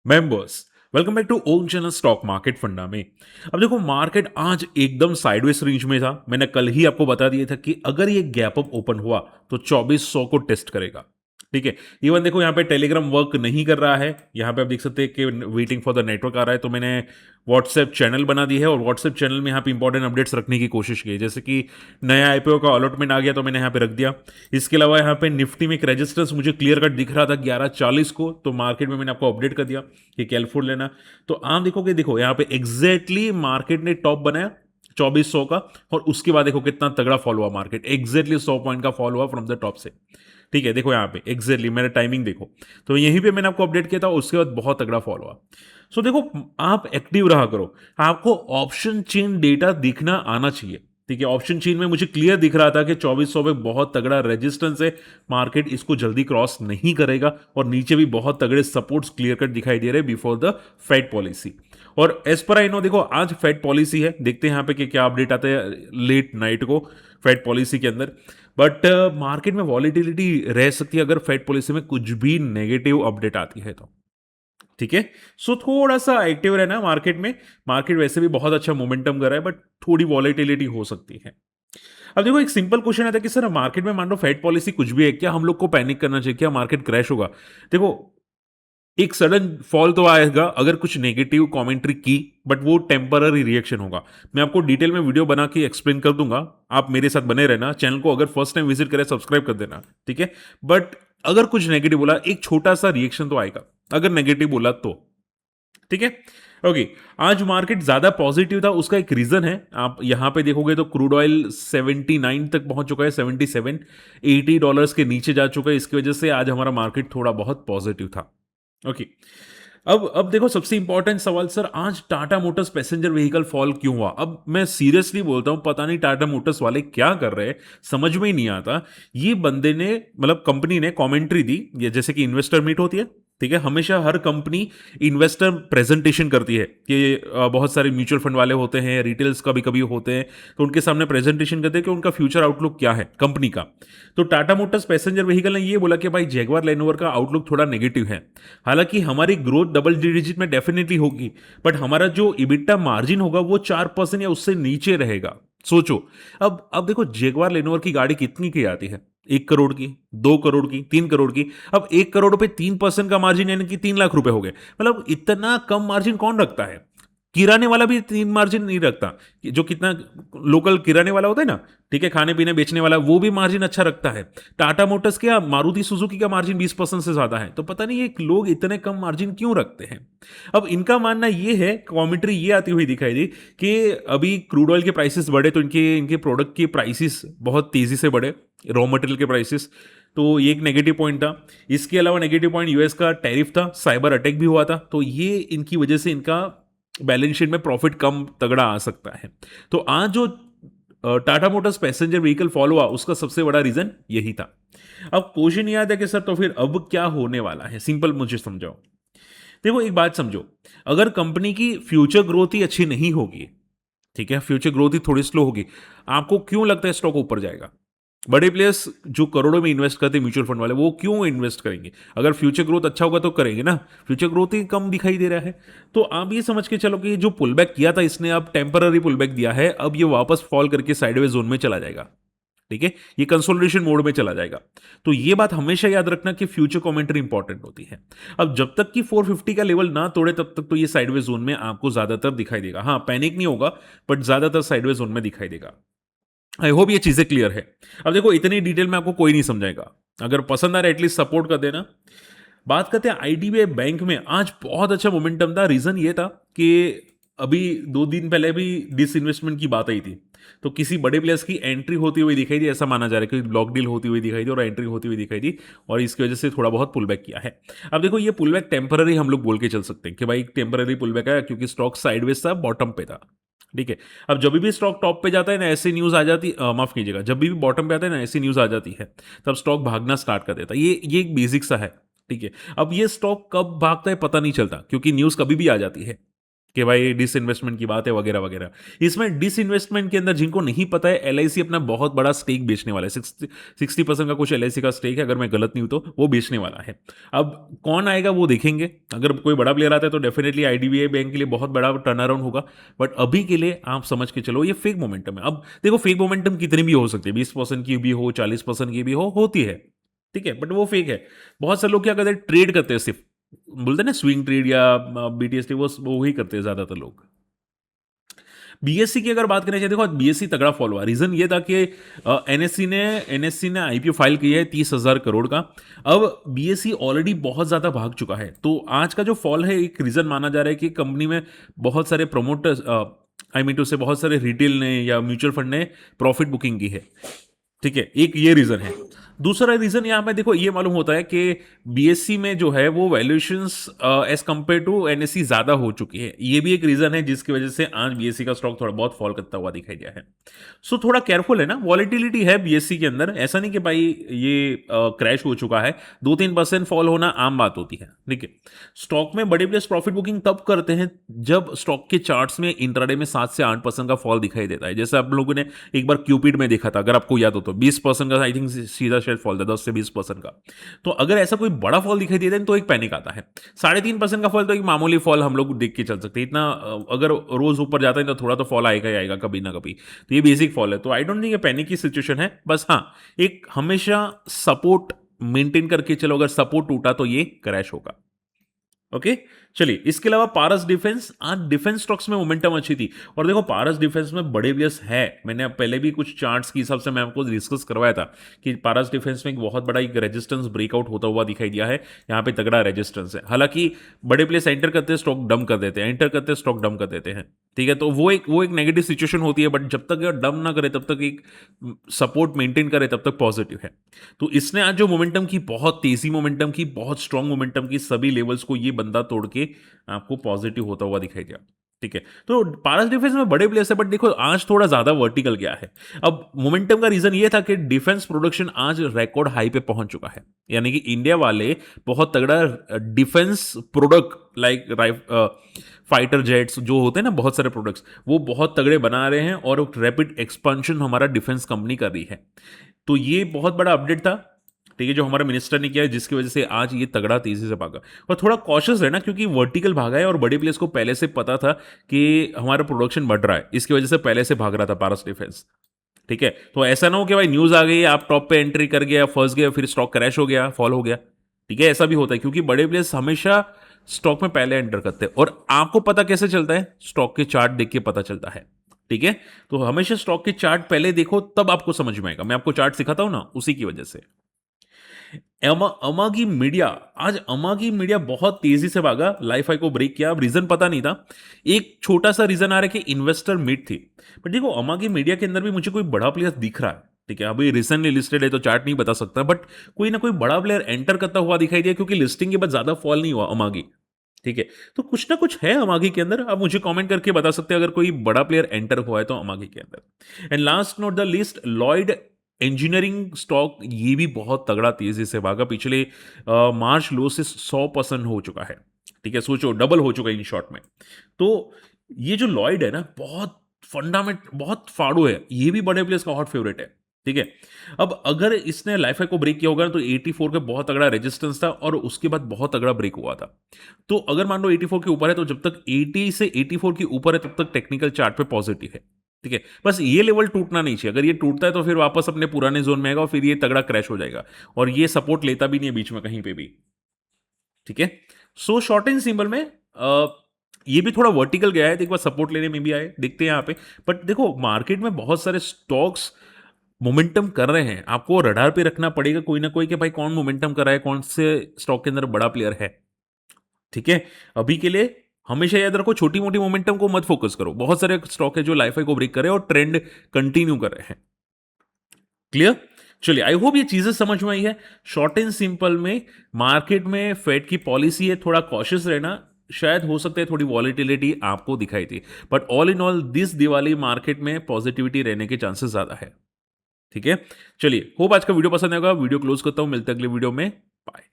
Members, welcome back to Om channel stock market funda में। अब देखो, मार्केट आज एकदम साइडवेज रेंज में था। मैंने कल ही आपको बता दिया था कि अगर ये गैप अप ओपन हुआ तो 2400 को टेस्ट करेगा। ठीक है। इवन देखो, यहाँ पे टेलीग्राम वर्क नहीं कर रहा है। यहाँ पे आप देख सकते हैं कि वेटिंग फॉर द नेटवर्क आ रहा है, तो मैंने व्हाट्सएप चैनल बना दी है और व्हाट्सएप चैनल में यहाँ पे इंपॉर्टेंट अपडेट्स रखने की कोशिश की है। जैसे कि नया आईपीओ का अलॉटमेंट आ गया तो मैंने यहाँ पे रख दिया। इसके अलावा यहाँ पे निफ्टी में एक रेजिस्टेंस मुझे क्लियर कट दिख रहा था 1140 को, तो मार्केट में मैंने आपको अपडेट कर दिया कि कैलफोर लेना। तो आप देखोगे, देखो यहाँ पे एग्जैक्टली मार्केट ने टॉप बनाया 2400 का, और उसके बाद देखो कितना तगड़ा फॉल हुआ मार्केट, एग्जैक्टली 100 पॉइंट का फॉल हुआ फ्रॉम द टॉप से। ठीक है, देखो यहाँ पे एग्जैक्टली मेरा टाइमिंग देखो, तो यहीं पे मैंने आपको अपडेट किया था, उसके बाद बहुत तगड़ा फॉल हुआ। सो देखो, आप एक्टिव रहा करो। आपको ऑप्शन चेन डेटा दिखना आना चाहिए। ठीक है, ऑप्शन चेन में मुझे क्लियर दिख रहा था कि 2400 पे बहुत तगड़ा रेजिस्टेंस है, मार्केट इसको जल्दी क्रॉस नहीं करेगा, और नीचे भी बहुत तगड़े सपोर्ट्स क्लियर कट दिखाई दे रहे हैं बिफोर द फेड पॉलिसी। और एज पर आई नो, देखो आज फेड पॉलिसी है, देखते हैं यहाँ पे कि क्या अपडेट आता है लेट नाइट को फेड पॉलिसी के अंदर। बट मार्केट में वॉलीटिलिटी रह सकती है अगर फेड पॉलिसी में कुछ भी नेगेटिव अपडेट आती है तो। ठीक है। सो थोड़ा सा एक्टिव रहना मार्केट में। मार्केट वैसे भी बहुत अच्छा मोमेंटम कर रहा है, बट थोड़ी वॉलेटिलिटी हो सकती है। अब देखो, एक सिंपल क्वेश्चन आता है कि सर मार्केट में मान लो फेड पॉलिसी कुछ भी है, क्या हम लोग को पैनिक करना चाहिए, क्या मार्केट क्रैश होगा? देखो, एक सडन फॉल तो आएगा अगर कुछ नेगेटिव कमेंट्री की, बट वो टेम्पररी रिएक्शन होगा। मैं आपको डिटेल में वीडियो बना के एक्सप्लेन कर दूंगा। आप मेरे साथ बने रहना, चैनल को अगर फर्स्ट टाइम विजिट करें सब्सक्राइब कर देना। ठीक है। बट अगर कुछ नेगेटिव बोला, एक छोटा सा रिएक्शन तो आएगा अगर नेगेटिव बोला तो। ठीक है। ओके। आज मार्केट ज्यादा पॉजिटिव था, उसका एक रीजन है। आप यहां पे देखोगे तो क्रूड ऑयल 79 तक पहुंच चुका है, 77 $80 के नीचे जा चुका है। इसकी वजह से आज हमारा मार्केट थोड़ा बहुत पॉजिटिव था। ओके। अब देखो, सबसे इंपॉर्टेंट सवाल, सर आज Tata Motors passenger vehicle fall क्यों हुआ? अब मैं सीरियसली बोलता हूं, पता नहीं टाटा मोटर्स वाले क्या कर रहे हैं, समझ में ही नहीं आता। ये बंदे ने, मतलब कंपनी ने कमेंट्री दी, ये जैसे कि इन्वेस्टर मीट होती है। ठीक है, हमेशा हर कंपनी इन्वेस्टर प्रेजेंटेशन करती है कि बहुत सारे म्यूचुअल फंड वाले होते हैं, रिटेल्स कभी कभी होते हैं, तो उनके सामने प्रेजेंटेशन करते हैं कि उनका फ्यूचर आउटलुक क्या है कंपनी का। तो टाटा मोटर्स पैसेंजर व्हीकल ने ये बोला कि भाई जैगवार लैंड रोवर का आउटलुक थोड़ा नेगेटिव है। हालांकि हमारी ग्रोथ डबल डिजिट में डेफिनेटली होगी, बट हमारा जो इबिटा मार्जिन होगा वो 4% या उससे नीचे रहेगा। सोचो, अब देखो, जैगवार लैंड रोवर की गाड़ी कितनी की आती है? 1 करोड़ की, 2 करोड़ की, 3 करोड़ की। अब 1 करोड़ पे 3% का मार्जिन यानी कि 3 लाख रुपए हो गए। मतलब इतना कम मार्जिन कौन रखता है? किराने वाला भी 3 मार्जिन नहीं रखता। जो कितना लोकल किराने वाला होता है ना, ठीक है, खाने पीने बेचने वाला, वो भी मार्जिन अच्छा रखता है। टाटा मोटर्स क्या, मारुति सुजुकी का मार्जिन 20% से ज्यादा है। तो पता नहीं ये लोग इतने कम मार्जिन क्यों रखते हैं। अब इनका मानना ये है, कॉमेंट्री ये आती हुई दिखाई दी कि अभी क्रूड ऑयल के प्राइसेस बढ़े तो इनके इनके प्रोडक्ट के प्राइसेस बहुत तेजी से बढ़े, रॉ मटेरियल के प्राइसेस। तो ये एक नेगेटिव पॉइंट था। इसके अलावा नेगेटिव पॉइंट यूएस का टैरिफ था, साइबर अटैक भी हुआ था, तो ये इनकी वजह से इनका बैलेंस शीट में प्रॉफिट कम तगड़ा आ सकता है। तो आज जो Tata Motors passenger vehicle fall हुआ, उसका सबसे बड़ा रीजन यही था। अब क्वेश्चन याद है कि सर तो फिर अब क्या होने वाला है, सिंपल मुझे समझाओ। देखो, एक बात समझो, अगर कंपनी की फ्यूचर ग्रोथ ही अच्छी नहीं होगी, ठीक है, फ्यूचर ग्रोथ ही थोड़ी स्लो होगी, आपको क्यों लगता है स्टॉक ऊपर जाएगा? बड़े प्लेयर्स जो करोड़ों में इन्वेस्ट करते हैं म्यूचुअल फंड वाले, वो क्यों इन्वेस्ट करेंगे? अगर फ्यूचर ग्रोथ अच्छा होगा तो करेंगे ना। फ्यूचर ग्रोथ ही कम दिखाई दे रहा है। तो आप ये समझ के चलो कि जो पुल बैक किया था इसने, अब टेम्पररी पुल बैक दिया है, अब ये वापस फॉल करके साइडवेज जोन में चला जाएगा। ठीक है, ये कंसोलिडेशन मोड में चला जाएगा। तो ये बात हमेशा याद रखना कि फ्यूचर कमेंट्री इंपॉर्टेंट होती है। अब जब तक कि 450 का लेवल ना तोड़े तब तक तो ये साइडवेज जोन में आपको ज्यादातर दिखाई देगा। हाँ, पैनिक नहीं होगा, बट ज्यादातर साइडवेज जोन में दिखाई देगा। आई होप ये चीजें क्लियर है। अब देखो, इतनी डिटेल में आपको कोई नहीं समझाएगा, अगर पसंद आ रहा है एटलीस्ट सपोर्ट कर देना। बात करते हैं आईडीबीआई बैंक में, आज बहुत अच्छा मोमेंटम था। रीजन ये था कि अभी 2 दिन पहले भी डिसइन्वेस्टमेंट की बात आई थी, तो किसी बड़े प्लेयर्स की एंट्री होती हुई दिखाई दी, ऐसा माना जा रहा है कि ब्लॉक डील होती हुई दिखाई दी और एंट्री होती हुई दिखाई दी, और इसकी वजह से थोड़ा बहुत पुल बैक किया है। अब देखो, ये पुल बैक टेम्पररी हम लोग बोल के चल सकते हैं कि भाई टेम्पररी पुल बैक है, क्योंकि स्टॉक साइडवेज था, बॉटम पे था। ठीक है। अब जब भी स्टॉक टॉप पे जाता है ना, ऐसी न्यूज आ जाती, माफ कीजिएगा, जब भी बॉटम पे आता है ना, ऐसी न्यूज आ जाती है, तब स्टॉक भागना स्टार्ट कर देता है। ये एक बेसिक सा है। ठीक है। अब ये स्टॉक कब भागता है पता नहीं चलता, क्योंकि न्यूज कभी भी आ जाती है। कि भाई डिसइन्वेस्टमेंट की बात है वगैरह वगैरह। इसमें डिसइन्वेस्टमेंट के अंदर जिनको नहीं पता है, एलआईसी अपना बहुत बड़ा स्टेक बेचने वाला है। 60% का कुछ एलआईसी का स्टेक है, अगर मैं गलत नहीं हूं तो वो बेचने वाला है। अब कौन आएगा वो देखेंगे। अगर कोई बड़ा प्लेयर आता है तो डेफिनेटली आईडीबीआई बैंक के लिए बहुत बड़ा टर्न अराउंड होगा। बट अभी के लिए आप समझ के चलो ये फेक मोमेंटम है। अब देखो फेक मोमेंटम कितनी भी हो सकती है, 20% की भी हो, 40% की भी हो, होती है, ठीक है, बट वो फेक है। बहुत सारे लोग क्या करते हैं, ट्रेड करते हैं, सिर्फ बोलते हैं ना स्विंग ट्रेड या बीटीएस ट्रेड, वो ही करते हैं ज्यादातर लोग। बीएससी की अगर बात करें, देखो बीएससी तगड़ा फॉल हुआ। रीजन ये था कि एनएससी ने आईपीओ फाइल की है 30,000 करोड़ का। अब बीएससी ऑलरेडी बहुत ज्यादा भाग चुका है, तो आज का जो फॉल है एक रीजन माना जा रहा है कि कंपनी में बहुत सारे प्रोमोटर्स, आई मीन टू से बहुत सारे रिटेल ने या म्यूचुअल फंड ने प्रॉफिट बुकिंग की है, ठीक है, एक ये रीजन है। दूसरा रीजन यहां पे देखो ये मालूम होता है कि बीएससी में जो है वो valuations as compare to NSC ज्यादा हो चुकी है। ये भी एक रीजन है जिसकी वजह से आज बीएससी का स्टॉक थोड़ा बहुत फॉल करता हुआ दिखाई दिया है। सो थोड़ा केयरफुल है ना, वॉलेटिलिटी है बीएससी के अंदर, ऐसा नहीं कि भाई ये क्रैश हो चुका है। 2-3% फॉल होना आम बात होती है, ठीक है। स्टॉक में बड़े प्लेयर्स प्रॉफिट बुकिंग तब करते हैं जब स्टॉक के चार्ट्स में इंट्राडे में 7 से 8% का फॉल दिखाई देता है। जैसे आप लोगों ने एक बार क्यूपिड में देखा था, अगर आपको याद हो तो 20% का आई थिंक सीधा शेयर फॉल था, 10 से 20% का। तो अगर ऐसा कोई बड़ा फॉल दिखाई देता है तो एक पैनिक आता है। 3.5% का फॉल तो एक मामूली फॉल हम लोग देख के चल सकते हैं। इतना अगर रोज ऊपर जाता है तो थोड़ा तो फॉल आएगा ही आएगा कभी ना कभी। तो ये बेसिक फॉल है, तो आई डोंट थिंक ये पैनिक की सिचुएशन है। बस हाँ, एक हमेशा सपोर्ट मेंटेन करके चलो, अगर सपोर्ट टूटा तो ये क्रैश होगा। ओके, चलिए इसके अलावा पारस डिफेंस, आज डिफेंस स्टॉक्स में मोमेंटम अच्छी थी। और देखो पारस डिफेंस में बड़े प्लेयर्स है, मैंने पहले भी कुछ चार्ट्स के हिसाब से मैं आपको डिस्कस करवाया था कि पारस डिफेंस में एक बहुत बड़ा एक रेजिस्टेंस ब्रेकआउट होता हुआ दिखाई दिया है। यहाँ पे तगड़ा रेजिस्टेंस है। हालांकि बड़े प्लेयर्स एंटर करते हैं स्टॉक डम कर देते हैं, एंटर करते हैं स्टॉक डम कर देते हैं, ठीक है। तो वो एक नेगेटिव सिचुएशन होती है, बट जब तक डम ना करे तब तक एक सपोर्ट मेंटेन करे तब तक पॉजिटिव है। तो इसने आज जो मोमेंटम की, बहुत तेजी मोमेंटम की, बहुत स्ट्रांग मोमेंटम की, सभी लेवल्स को ये बंदा तोड़ के आपको पॉजिटिव होता हुआ दिखाई दिया, ठीक है। तो पारस डिफेंस में बड़े प्लेयर्स है, बट देखो आज थोड़ा ज्यादा वर्टिकल गया है। अब मोमेंटम का रीजन ये था कि डिफेंस प्रोडक्शन आज रिकॉर्ड हाई पे पहुंच चुका है, यानी कि इंडिया वाले बहुत तगड़ा defence product like fighter jets जो होते हैं ना, बहुत सारे प्रोडक्ट्स वो बहुत तगड़े बना रहे हैं और रैपिड एक्सपेंशन हमारा डिफेंस कंपनी कर रही है। तो ये बहुत बड़ा अपडेट था, ठीक है, जो हमारे मिनिस्टर ने किया है, जिसकी वजह से आज ये तगड़ा तेजी से भागा। और थोड़ा कॉशियस रहना क्योंकि वर्टिकल भागा है और बड़े प्लेयर्स को पहले से पता था कि हमारा प्रोडक्शन बढ़ रहा है, इसकी वजह से पहले से भाग रहा था पारस डिफेंस, ठीक है। तो ऐसा ना हो कि भाई न्यूज आ गई, आप टॉप पे एंट्री कर गया, फंस गया, फिर स्टॉक क्रैश हो गया, फॉल हो गया, ठीक है। ऐसा भी होता है क्योंकि बड़े प्लेयर्स हमेशा स्टॉक में पहले एंटर करते हैं। और आपको पता कैसे चलता है, स्टॉक के चार्ट देख के पता चलता है, ठीक है। तो हमेशा स्टॉक के चार्ट पहले देखो, तब आपको समझ में आएगा। मैं आपको चार्ट सिखाता हूं ना, उसी की वजह से। अमागी मीडिया, आज अमागी मीडिया बहुत तेजी से भागा, लाइफ हाई को ब्रेक किया। अब रीजन पता नहीं था, एक छोटा सा रीजन आ रहा है कि इन्वेस्टर मीट थी। बट देखो अमागी मीडिया के अंदर भी मुझे कोई बड़ा प्लेयर दिख रहा है, ठीक है। अभी रिसेंटली लिस्टेड है तो चार्ट नहीं बता सकता, बट कोई ना कोई बड़ा प्लेयर एंटर करता हुआ दिखाई दिया, क्योंकि लिस्टिंग के बाद ज्यादा फॉल नहीं हुआ अमागी, ठीक है। तो कुछ ना कुछ है अमागी के अंदर। आप मुझे कमेंट करके बता सकते हैं अगर कोई बड़ा प्लेयर एंटर हुआ है तो अमागी के अंदर। And last not the list, Lloyd engineering stock, ये भी बहुत तगड़ा तेजी से भागा, पिछले मार्च लो से 100% हो चुका है, ठीक है। सोचो डबल हो चुका है इन शॉर्ट में। तो ये जो लॉयड है ना, बहुत फंडामेंट, बहुत फाड़ो है, ये भी बड़े प्लेयर्स का हॉट फेवरेट है, ठीक है। अब अगर इसने लाइफ हाई को ब्रेक किया होगा ना, तो 84 का बहुत तगड़ा रेजिस्टेंस था और उसके बाद बहुत तगड़ा ब्रेक हुआ था। तो अगर मान लो 84 के ऊपर है, तो जब तक 80 से 84 के ऊपर है तब तक टेक्निकल चार्ट पे पॉजिटिव है, ठीक है। बस ये लेवल टूटना नहीं चाहिए, अगर ये टूटता है तो फिर वापस अपने पुराने जोन में आएगा और फिर ये तगड़ा क्रैश हो जाएगा। और ये सपोर्ट लेता भी नहीं है बीच में कहीं पे भी, ठीक है। सो शॉर्ट एंड सिंपल में ये भी थोड़ा वर्टिकल गया है, एक बार सपोर्ट लेने में भी आए, देखते हैं यहाँ पे। बट देखो मार्केट में बहुत सारे स्टॉक्स मोमेंटम कर रहे हैं, आपको रडार पे रखना पड़ेगा कोई ना कोई कि भाई कौन मोमेंटम कर रहा है, कौन से स्टॉक के अंदर बड़ा प्लेयर है, ठीक है। अभी के लिए हमेशा याद रखो, छोटी मोटी मोमेंटम को मत फोकस करो। बहुत सारे स्टॉक है जो लाइफ हाई को ब्रेक कर रहे हैं और ट्रेंड कंटिन्यू कर रहे हैं। क्लियर, चलिए आई होप ये चीजें समझ में आई है। शॉर्ट एंड सिंपल में मार्केट में फेड की पॉलिसी है, थोड़ा कॉशियस रहना, शायद हो सकता है थोड़ी वॉलिटिलिटी आपको दिखाई थी, but all in all this Diwali market में पॉजिटिविटी रहने के चांसेस ज्यादा है, ठीक है। चलिए होप आज का वीडियो पसंद आएगा, वीडियो क्लोज करता हूं, मिलते हैं अगले वीडियो में, बाय।